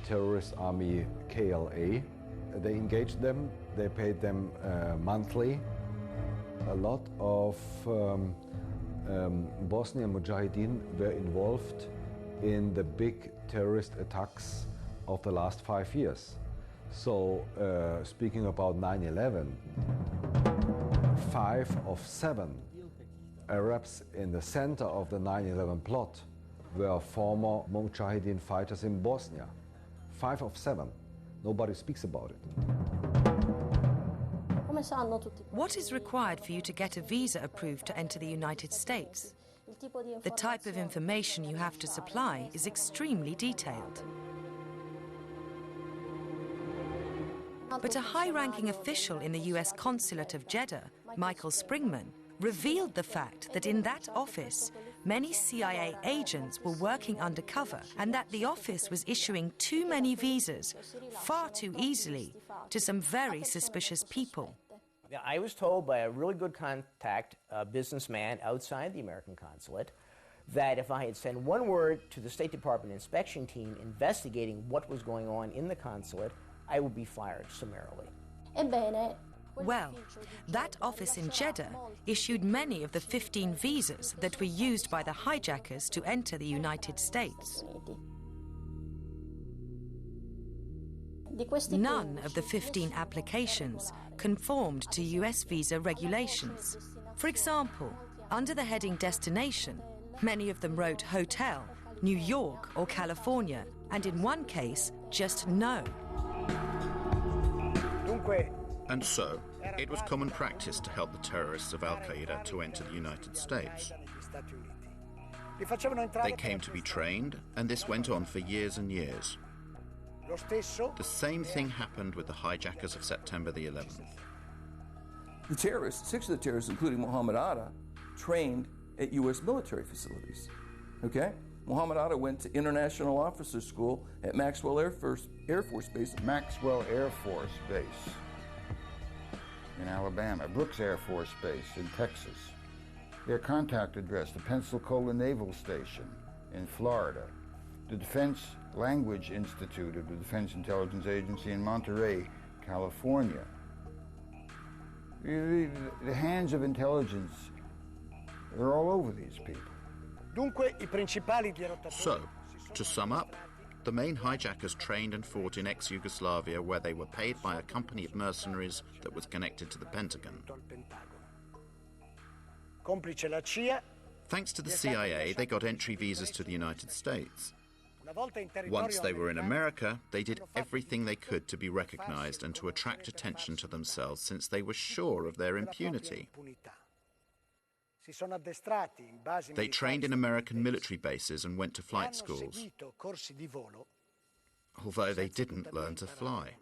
terrorist army KLA. They engaged them, they paid them monthly. A lot of Bosnian Mujahadeen were involved in the big terrorist attacks of the last 5 years. So, speaking about 9/11, 5 of 7 Arabs in the center of the 9/11 plot were former Mujahideen fighters in Bosnia. 5 of 7. Nobody speaks about it. What is required for you to get a visa approved to enter the United States? The type of information you have to supply is extremely detailed. But a high-ranking official in the US Consulate of Jeddah, Michael Springman, revealed the fact that in that office, many CIA agents were working undercover and that the office was issuing too many visas far too easily to some very suspicious people. I was told by a really good contact, a businessman outside the American consulate, that if I had sent one word to the State Department inspection team investigating what was going on in the consulate, I would be fired summarily. Well, that office in Jeddah issued many of the 15 visas that were used by the hijackers to enter the United States. None of the 15 applications conformed to US visa regulations. For example, under the heading Destination, many of them wrote Hotel, New York or California, and in one case, just no. And so, it was common practice to help the terrorists of Al-Qaeda to enter the United States. They came to be trained, and this went on for years and years. The same thing happened with the hijackers of September the 11th. The terrorists, 6 of the terrorists, including Mohammed Atta, trained at U.S. military facilities. Okay? Mohammed Atta went to International Officers School at Maxwell Air Force Base. Maxwell Air Force Base in Alabama, Brooks Air Force Base in Texas. Their contact address, the Pensacola Naval Station in Florida, the Defense Language Institute of the Defense Intelligence Agency in Monterey, California. The hands of intelligence, they're all over these people. So, to sum up, the main hijackers trained and fought in ex-Yugoslavia where they were paid by a company of mercenaries that was connected to the Pentagon. Thanks to the CIA, they got entry visas to the United States. Once they were in America, they did everything they could to be recognized and to attract attention to themselves since they were sure of their impunity. They trained in American military bases and went to flight schools, although they didn't learn to fly.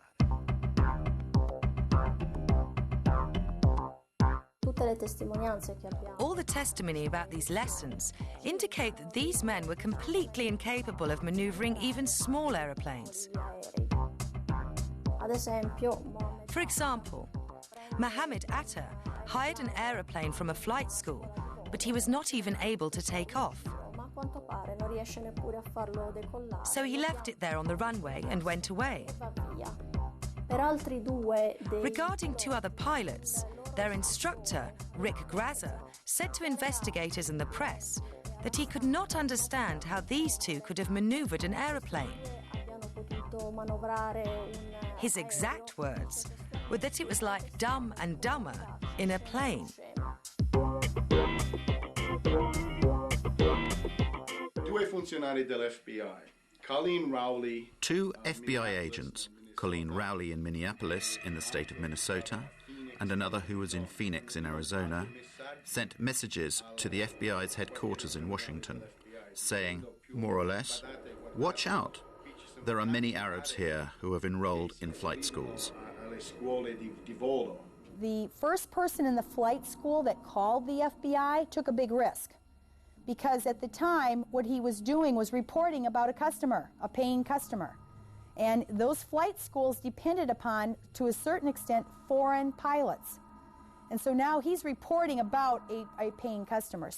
All the testimony about these lessons indicate that these men were completely incapable of maneuvering even small aeroplanes. For example, Mohammed Atta hired an aeroplane from a flight school, but he was not even able to take off. So he left it there on the runway and went away. Regarding 2 other pilots, their instructor, Rick Grazer, said to investigators and the press that he could not understand how these 2 could have maneuvered an aeroplane. His exact words were that it was like Dumb and Dumber in a plane. 2 FBI agents, Colleen Rowley in Minneapolis in the state of Minnesota, and another who was in Phoenix in Arizona, sent messages to the FBI's headquarters in Washington, saying, more or less, watch out. There are many Arabs here who have enrolled in flight schools. The first person in the flight school that called the FBI took a big risk, because at the time what he was doing was reporting about a customer, a paying customer. And those flight schools depended upon, to a certain extent, foreign pilots. And so now he's reporting about a paying customer.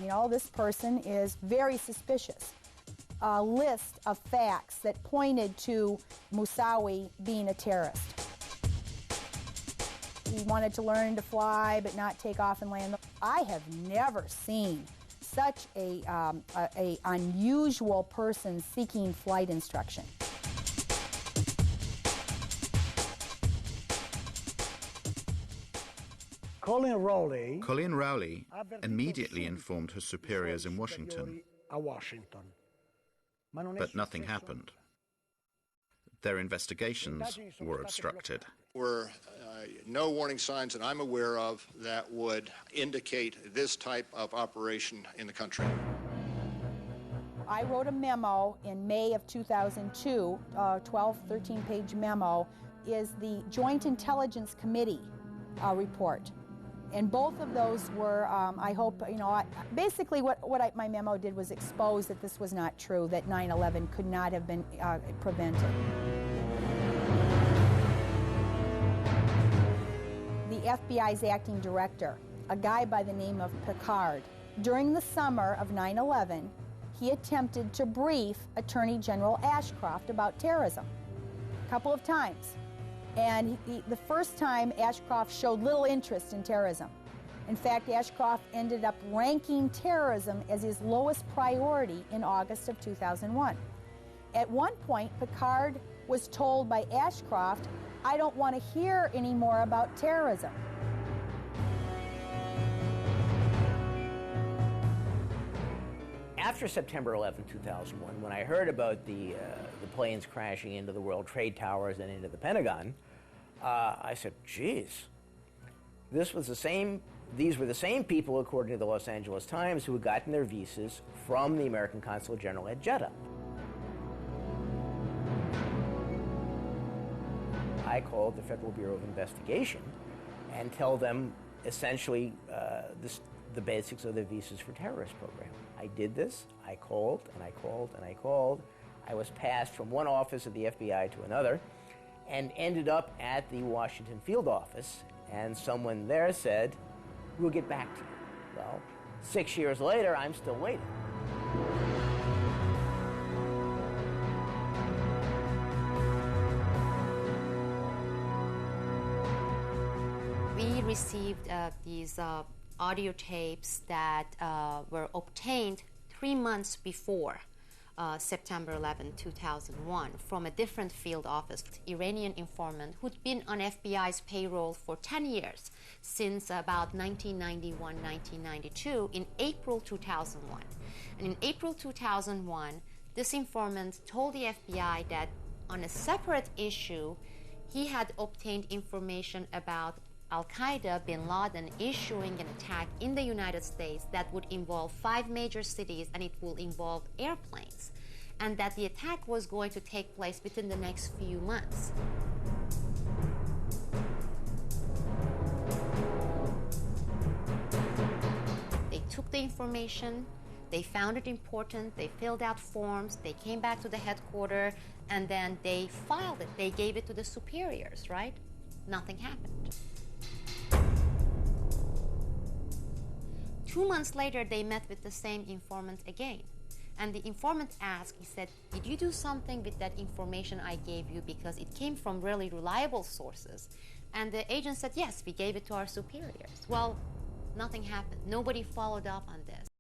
You know, this person is very suspicious. a list of facts that pointed to Moussaoui being a terrorist. He wanted to learn to fly but not take off and land. I have never seen such a unusual person seeking flight instruction. Colin Rowley immediately informed her superiors in Washington, but nothing happened. Their investigations were obstructed. Were no warning signs that I'm aware of that would indicate this type of operation in the country. I wrote a memo in May of 2002, 13-page memo, is the Joint Intelligence Committee report. And both of those were, I hope, basically what my memo did was expose that this was not true, that 9/11 could not have been prevented. The FBI's acting director, a guy by the name of Picard, during the summer of 9/11, he attempted to brief Attorney General Ashcroft about terrorism a couple of times. And the first time, Ashcroft showed little interest in terrorism. In fact, Ashcroft ended up ranking terrorism as his lowest priority in August of 2001. At one point, Picard was told by Ashcroft, "I don't want to hear any more about terrorism." After September 11, 2001, when I heard about the planes crashing into the World Trade Towers and into the Pentagon, I said, geez, these were the same people, according to the Los Angeles Times, who had gotten their visas from the American Consulate General at Jeddah. I called the Federal Bureau of Investigation and tell them essentially the basics of the Visas for Terrorists program. I did this, I called, and I called, and I called. I was passed from one office of the FBI to another and ended up at the Washington field office, and someone there said, "We'll get back to you." Well, 6 years later, I'm still waiting. We received these audio tapes that were obtained 3 months before September 11, 2001, from a different field office, Iranian informant who'd been on FBI's payroll for 10 years, since about 1991, 1992, in April 2001. And in April 2001, this informant told the FBI that on a separate issue, he had obtained information about Al-Qaeda, bin Laden, issuing an attack in the United States that would involve 5 major cities, and it will involve airplanes, and that the attack was going to take place within the next few months. They took the information, they found it important, they filled out forms, they came back to the headquarters, and then they filed it. They gave it to the superiors, right? Nothing happened. 2 months later, they met with the same informant again. And the informant asked, he said, "Did you do something with that information I gave you, because it came from really reliable sources?" And the agent said, "Yes, we gave it to our superiors." Well, nothing happened. Nobody followed up on this.